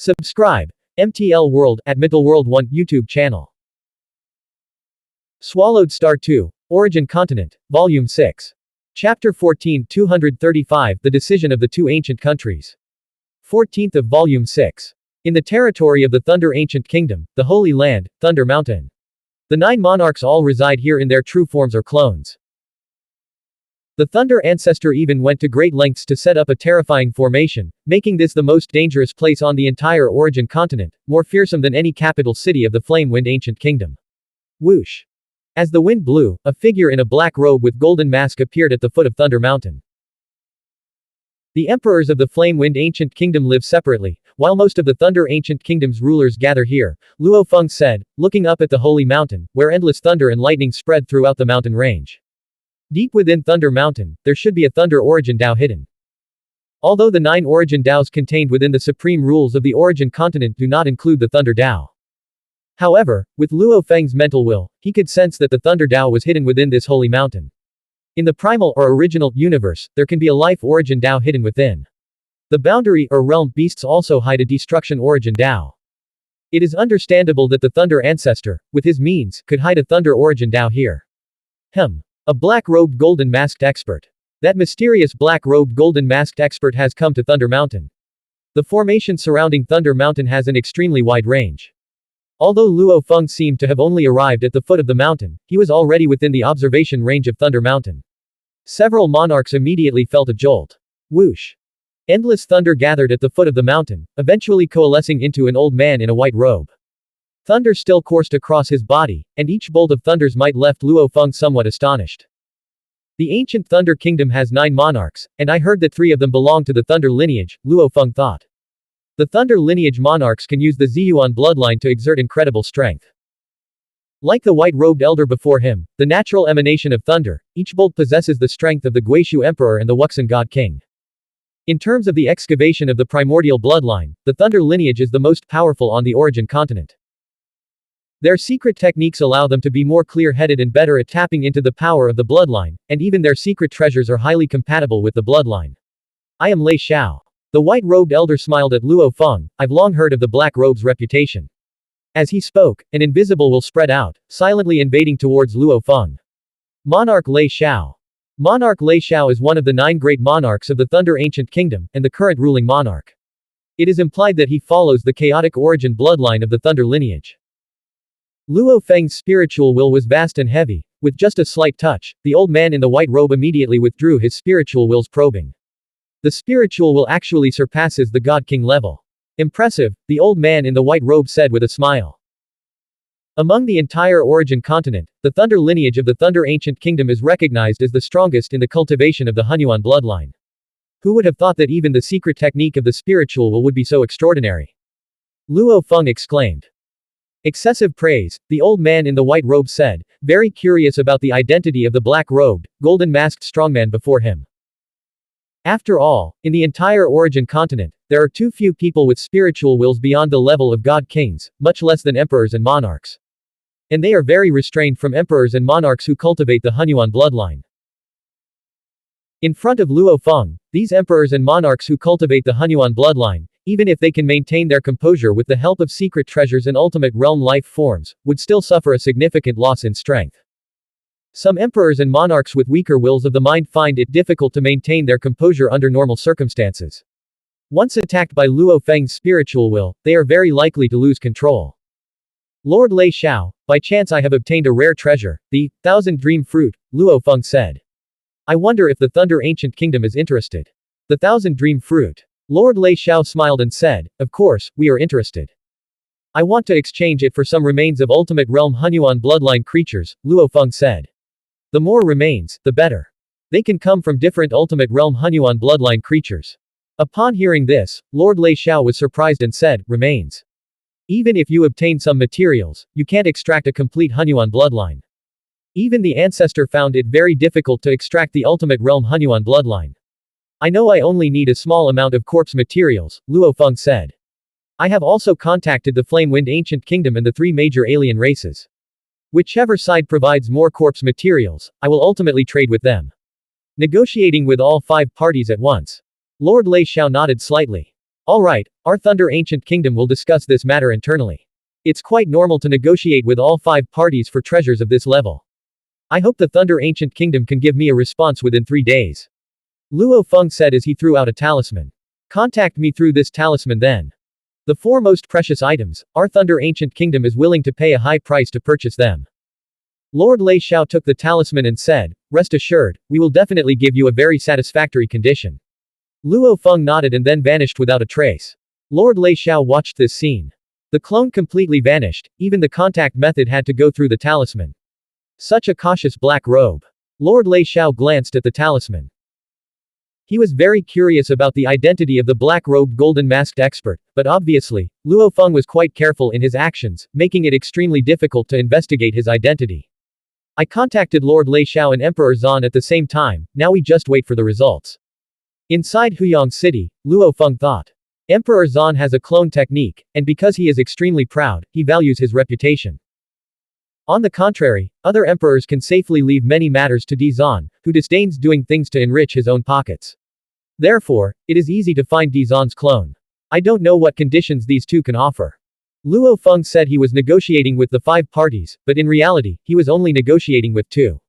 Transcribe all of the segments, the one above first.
Subscribe. MTL World at Mythal World 1 YouTube channel. Swallowed Star 2. Origin Continent. Volume 6. Chapter 14 235 The Decision of the Two Ancient Countries. 14th of Volume 6. In the territory of the Thunder Ancient Kingdom, the Holy Land, Thunder Mountain. The 9 monarchs all reside here in their true forms or clones. The Thunder Ancestor even went to great lengths to set up a terrifying formation, making this the most dangerous place on the entire Origin Continent, more fearsome than any capital city of the Flame-Wind Ancient Kingdom. Whoosh! As the wind blew, a figure in a black robe with golden mask appeared at the foot of Thunder Mountain. The emperors of the Flame-Wind Ancient Kingdom live separately, while most of the Thunder Ancient Kingdom's rulers gather here, Luo Feng said, looking up at the Holy Mountain, where endless thunder and lightning spread throughout the mountain range. Deep within Thunder Mountain, there should be a Thunder Origin Dao hidden. Although the 9 Origin Daos contained within the supreme rules of the Origin Continent do not include the Thunder Dao. However, with Luo Feng's mental will, he could sense that the Thunder Dao was hidden within this holy mountain. In the primal or original universe, there can be a life Origin Dao hidden within. The boundary or realm beasts also hide a destruction Origin Dao. It is understandable that the Thunder Ancestor, with his means, could hide a Thunder Origin Dao here. A black-robed golden-masked expert. That mysterious black-robed golden-masked expert has come to Thunder Mountain. The formation surrounding Thunder Mountain has an extremely wide range. Although Luo Feng seemed to have only arrived at the foot of the mountain, he was already within the observation range of Thunder Mountain. Several monarchs immediately felt a jolt. Whoosh! Endless thunder gathered at the foot of the mountain, eventually coalescing into an old man in a white robe. Thunder still coursed across his body, and each bolt of thunder's might left Luo Feng somewhat astonished. The ancient Thunder Kingdom has 9 monarchs, and I heard that 3 of them belong to the Thunder lineage, Luo Feng thought. The Thunder lineage monarchs can use the Xuanhuan bloodline to exert incredible strength. Like the white-robed elder before him, the natural emanation of thunder, each bolt possesses the strength of the Guishu Emperor and the Wuxia God King. In terms of the excavation of the primordial bloodline, the Thunder lineage is the most powerful on the Origin Continent. Their secret techniques allow them to be more clear-headed and better at tapping into the power of the bloodline, and even their secret treasures are highly compatible with the bloodline. I am Lei Xiao. The white-robed elder smiled at Luo Feng. I've long heard of the black robe's reputation. As he spoke, an invisible will spread out, silently invading towards Luo Feng. Monarch Lei Xiao. Monarch Lei Xiao is one of the 9 great monarchs of the Thunder Ancient Kingdom, and the current ruling monarch. It is implied that he follows the chaotic origin bloodline of the Thunder lineage. Luo Feng's spiritual will was vast and heavy. With just a slight touch, the old man in the white robe immediately withdrew his spiritual will's probing. The spiritual will actually surpasses the God King level. Impressive, the old man in the white robe said with a smile. Among the entire Origin Continent, the Thunder lineage of the Thunder Ancient Kingdom is recognized as the strongest in the cultivation of the Xuanhuan bloodline. Who would have thought that even the secret technique of the spiritual will would be so extraordinary? Luo Feng exclaimed. Excessive praise, the old man in the white robe said, very curious about the identity of the black-robed, golden-masked strongman before him. After all, in the entire Origin Continent, there are too few people with spiritual wills beyond the level of God Kings, much less than emperors and monarchs. And they are very restrained from emperors and monarchs who cultivate the Xuanhuan bloodline. In front of Luo Feng, these emperors and monarchs who cultivate the Xuanhuan bloodline, even if they can maintain their composure with the help of secret treasures and ultimate realm life forms, would still suffer a significant loss in strength. Some emperors and monarchs with weaker wills of the mind find it difficult to maintain their composure under normal circumstances. Once attacked by Luo Feng's spiritual will, they are very likely to lose control. Lord Lei Xiao, by chance I have obtained a rare treasure, the 1000 Dream Fruit, Luo Feng said. I wonder if the Thunder Ancient Kingdom is interested. The 1000 Dream Fruit. Lord Lei Xiao smiled and said, of course, we are interested. I want to exchange it for some remains of Ultimate Realm Xuanhuan bloodline creatures, Luo Feng said. The more remains, the better. They can come from different Ultimate Realm Xuanhuan bloodline creatures. Upon hearing this, Lord Lei Xiao was surprised and said, remains. Even if you obtain some materials, you can't extract a complete Xuanhuan bloodline. Even the ancestor found it very difficult to extract the Ultimate Realm Xuanhuan bloodline. I know I only need a small amount of corpse materials, Luo Feng said. I have also contacted the Flame-Wind Ancient Kingdom and the 3 major alien races. Whichever side provides more corpse materials, I will ultimately trade with them. Negotiating with all 5 parties at once. Lord Lei Xiao nodded slightly. Alright, our Thunder Ancient Kingdom will discuss this matter internally. It's quite normal to negotiate with all 5 parties for treasures of this level. I hope the Thunder Ancient Kingdom can give me a response within 3 days. Luo Feng said as he threw out a talisman. Contact me through this talisman then. The 4 most precious items, our Thunder Ancient Kingdom is willing to pay a high price to purchase them. Lord Lei Xiao took the talisman and said, rest assured, we will definitely give you a very satisfactory condition. Luo Feng nodded and then vanished without a trace. Lord Lei Xiao watched this scene. The clone completely vanished, even the contact method had to go through the talisman. Such a cautious black robe. Lord Lei Xiao glanced at the talisman. He was very curious about the identity of the black-robed golden-masked expert, but obviously, Luo Feng was quite careful in his actions, making it extremely difficult to investigate his identity. I contacted Lord Lei Xiao and Emperor Zan at the same time, now we just wait for the results. Inside Huyang City, Luo Feng thought. Emperor Zan has a clone technique, and because he is extremely proud, he values his reputation. On the contrary, other emperors can safely leave many matters to Zan, who disdains doing things to enrich his own pockets. Therefore, it is easy to find Zan's clone. I don't know what conditions these 2 can offer. Luo Feng said he was negotiating with the 5 parties, but in reality, he was only negotiating with 2.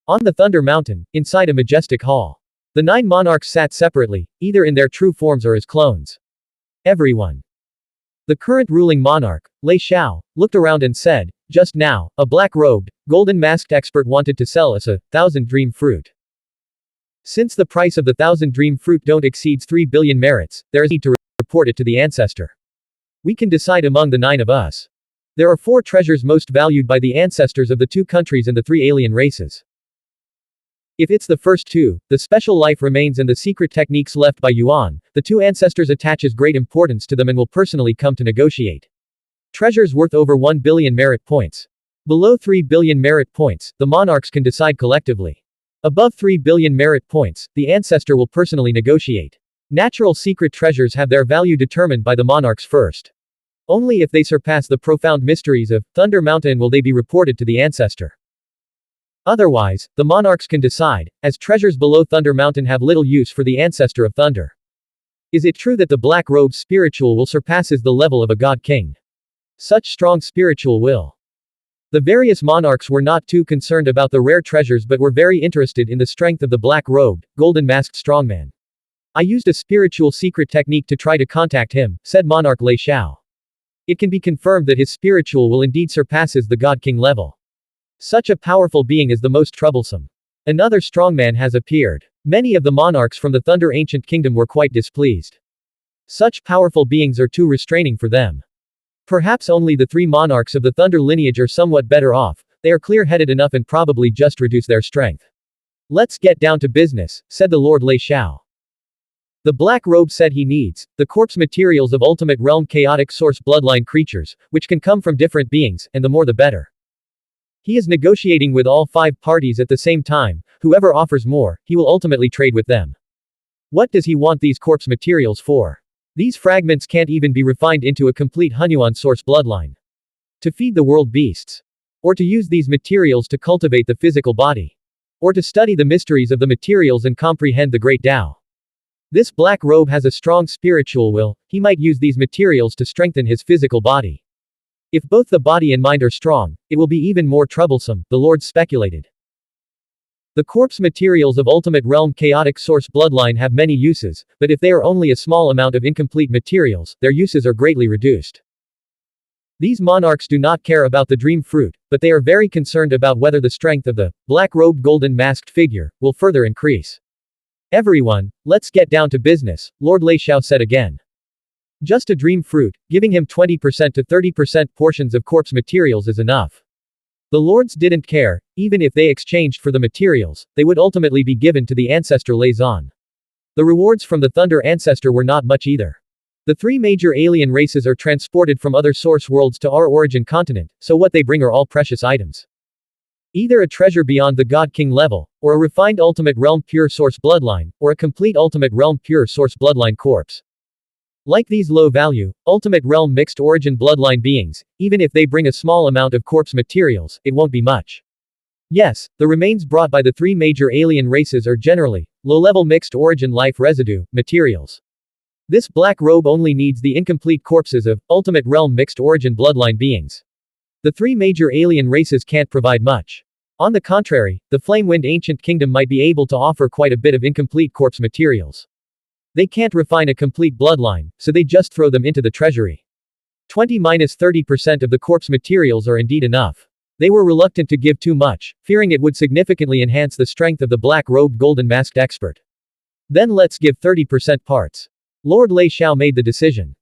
On the Thunder Mountain, inside a majestic hall. The 9 monarchs sat separately, either in their true forms or as clones. Everyone. The current ruling monarch, Lei Xiao, looked around and said, just now, a black-robed, golden-masked expert wanted to sell us a 1,000 dream fruit. Since the price of the 1,000 dream fruit don't exceeds 3 billion merits, there is need to report it to the ancestor. We can decide among the 9 of us. There are 4 treasures most valued by the ancestors of the 2 countries and the 3 alien races. If it's the first 2, the special life remains and the secret techniques left by Yuan, the 2 ancestors attaches great importance to them and will personally come to negotiate. Treasures worth over 1 billion merit points. Below 3 billion merit points, the monarchs can decide collectively. Above 3 billion merit points, the ancestor will personally negotiate. Natural secret treasures have their value determined by the monarchs first. Only if they surpass the profound mysteries of Thunder Mountain will they be reported to the ancestor. Otherwise, the monarchs can decide, as treasures below Thunder Mountain have little use for the ancestor of Thunder. Is it true that the black-robed spiritual will surpasses the level of a god king? Such strong spiritual will. The various monarchs were not too concerned about the rare treasures but were very interested in the strength of the black-robed, golden-masked strongman. I used a spiritual secret technique to try to contact him, said Monarch Lei Xiao. It can be confirmed that his spiritual will indeed surpasses the god king level. Such a powerful being is the most troublesome. Another strongman has appeared. Many of the monarchs from the Thunder Ancient Kingdom were quite displeased. Such powerful beings are too restraining for them. Perhaps only the 3 monarchs of the Thunder lineage are somewhat better off, they are clear-headed enough and probably just reduce their strength. Let's get down to business, said the Lord Lei Xiao. The Black Robe said he needs the corpse materials of Ultimate Realm Chaotic Source Bloodline creatures, which can come from different beings, and the more the better. He is negotiating with all 5 parties at the same time, whoever offers more, he will ultimately trade with them. What does he want these corpse materials for? These fragments can't even be refined into a complete Xuanhuan source bloodline. To feed the world beasts. Or to use these materials to cultivate the physical body. Or to study the mysteries of the materials and comprehend the great Tao. This black robe has a strong spiritual will, he might use these materials to strengthen his physical body. If both the body and mind are strong, it will be even more troublesome, the Lord speculated. The corpse materials of Ultimate Realm Chaotic Source Bloodline have many uses, but if they are only a small amount of incomplete materials, their uses are greatly reduced. These monarchs do not care about the dream fruit, but they are very concerned about whether the strength of the black-robed golden masked figure will further increase. Everyone, let's get down to business, Lord Lei Xiao said again. Just a dream fruit, giving him 20% to 30% portions of corpse materials is enough. The lords didn't care, even if they exchanged for the materials, they would ultimately be given to the ancestor Lei Zan. The rewards from the Thunder Ancestor were not much either. The 3 major alien races are transported from other source worlds to our origin continent, so what they bring are all precious items. Either a treasure beyond the God King level, or a refined Ultimate Realm Pure Source Bloodline, or a complete Ultimate Realm Pure Source Bloodline corpse. Like these low-value, Ultimate Realm Mixed Origin Bloodline beings, even if they bring a small amount of corpse materials, it won't be much. Yes, the remains brought by the 3 major alien races are generally low-level Mixed Origin Life Residue materials. This black robe only needs the incomplete corpses of ultimate realm mixed origin bloodline beings. The three major alien races can't provide much. On the contrary, the Flamewind Ancient Kingdom might be able to offer quite a bit of incomplete corpse materials. They can't refine a complete bloodline, so they just throw them into the treasury. 20–30% of the corpse materials are indeed enough. They were reluctant to give too much, fearing it would significantly enhance the strength of the black-robed golden masked expert. Then let's give 30% parts. Lord Lei Xiao made the decision.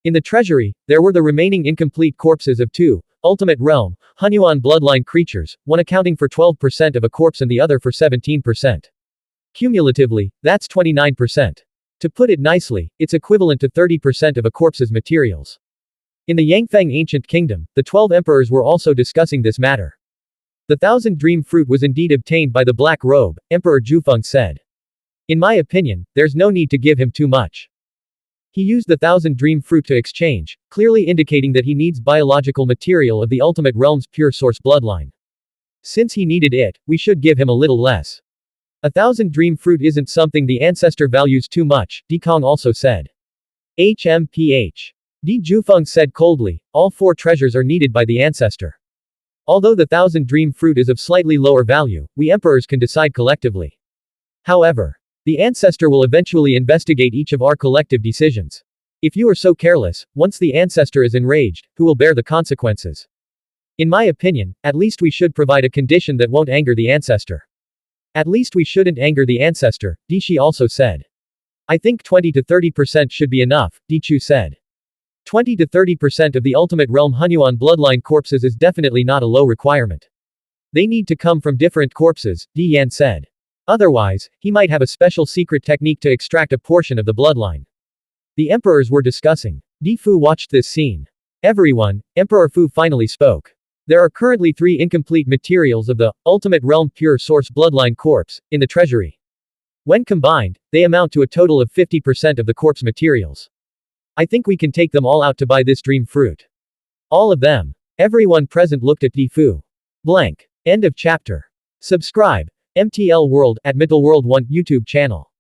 In the treasury, there were the remaining incomplete corpses of two ultimate realm Xuanhuan bloodline creatures, one accounting for 12% of a corpse and the other for 17%. Cumulatively, that's 29%. To put it nicely, it's equivalent to 30% of a corpse's materials. In the Yangfeng Ancient Kingdom, the 12 emperors were also discussing this matter. The Thousand Dream Fruit was indeed obtained by the Black Robe, Emperor Zhufeng said. In my opinion, there's no need to give him too much. He used the Thousand Dream Fruit to exchange, clearly indicating that he needs biological material of the ultimate realm's pure source bloodline. Since he needed it, we should give him a little less. A Thousand Dream Fruit isn't something the ancestor values too much, Di Kong also said. HMPH. Di Zhufeng said coldly, all four treasures are needed by the ancestor. Although the Thousand Dream Fruit is of slightly lower value, we emperors can decide collectively. However, the ancestor will eventually investigate each of our collective decisions. If you are so careless, once the ancestor is enraged, who will bear the consequences? In my opinion, at least we should provide a condition that won't anger the ancestor. At least we shouldn't anger the ancestor, Di Shi also said. I think 20–30% should be enough, Di Chu said. 20–30% of the ultimate realm Xuanhuan bloodline corpses is definitely not a low requirement. They need to come from different corpses, Di Yan said. Otherwise, he might have a special secret technique to extract a portion of the bloodline. The emperors were discussing. Di Fu watched this scene. Everyone, Emperor Fu finally spoke. There are currently 3 incomplete materials of the ultimate realm pure source bloodline corpse in the treasury. When combined, they amount to a total of 50% of the corpse materials. I think we can take them all out to buy this dream fruit. All of them. Everyone present looked at Di Fu. Blank. End of chapter. Subscribe. MTL World at Mittel World 1 YouTube channel.